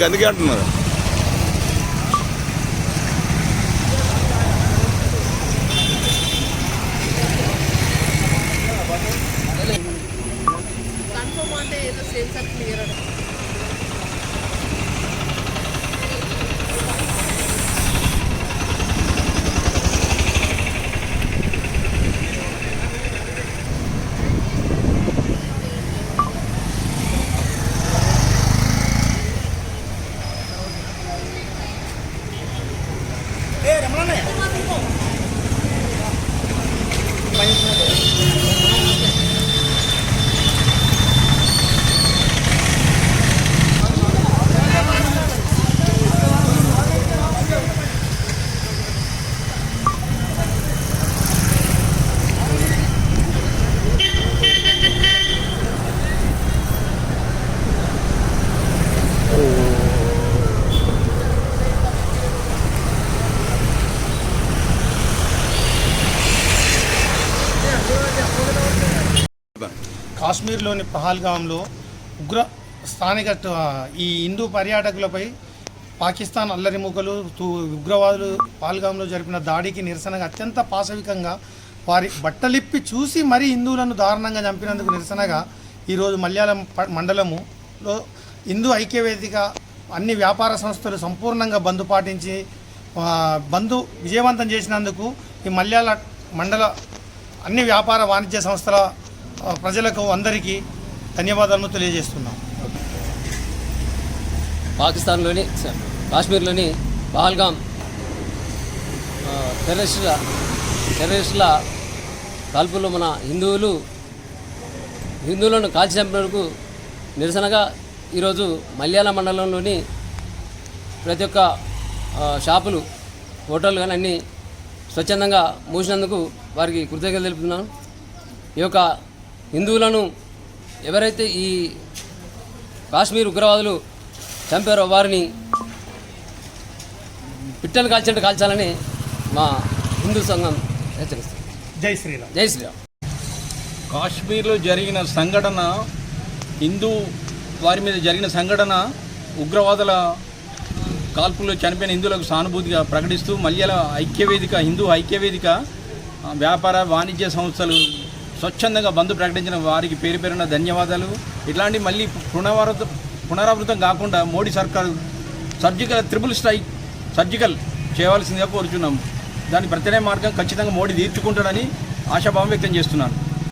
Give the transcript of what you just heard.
అందుకే అంటున్నారు. కాశ్మీర్లోని పహల్గాంలో స్థానిక ఈ హిందూ పర్యాటకులపై పాకిస్తాన్ అల్లరిమూకలు ఉగ్రవాదులు పహల్గాంలో జరిపిన దాడికి నిరసనగా అత్యంత పాశవికంగా వారి బట్టలిప్పి చూసి మరీ హిందువులను దారుణంగా చంపినందుకు నిరసనగా ఈరోజు మల్యాలం మండలములో హిందూ ఐక్యవేదిక అన్ని వ్యాపార సంస్థలు సంపూర్ణంగా బంద్ పాటించి బంద్ విజయవంతం చేసినందుకు ఈ మల్యాల మండల అన్ని వ్యాపార వాణిజ్య సంస్థల ప్రజలకు అందరికీ ధన్యవాదాలను తెలియజేస్తున్నాం. కాశ్మీర్లోని పహల్గాం టెర్రరిస్టుల కాల్పుల్లో మన హిందువులను కాల్చి చంపినందుకు నిరసనగా ఈరోజు మల్యాల మండలంలోని ప్రతి ఒక్క షాపులు హోటళ్ళు కానీ అన్నీ స్వచ్ఛందంగా మూసినందుకు వారికి కృతజ్ఞతలు తెలుపుతున్నాను. ఈ యొక్క హిందువులను ఎవరైతే ఈ కాశ్మీర్ ఉగ్రవాదులు చంపారో వారిని పిట్టలు కాల్చినట్టు కాల్చాలని మా హిందూ సంఘం హెచ్చరిస్తుంది. జై శ్రీరామ్. జై శ్రీరామ్. కాశ్మీర్లో జరిగిన సంఘటన, వారి మీద జరిగిన సంఘటన ఉగ్రవాదుల కాల్పుల్లో చనిపోయిన హిందువులకు సానుభూతిగా ప్రకటిస్తూ మల్యాల ఐక్యవేదిక, హిందూ ఐక్యవేదిక వ్యాపార వాణిజ్య సంస్థలు స్వచ్ఛందంగా బంద్ ప్రకటించిన వారికి పేరు పేరున ధన్యవాదాలు. ఇట్లాంటి మళ్ళీ పునరావృతం కాకుండా మోడీ సర్కారు ట్రిపుల్ స్ట్రైక్ సర్జికల్ చేయవలసిందిగా కోరుచున్నాము. దాని ప్రత్యామ్నాయ మార్గం ఖచ్చితంగా మోడీ తీర్చుకుంటాడని ఆశాభావం వ్యక్తం చేస్తున్నాను.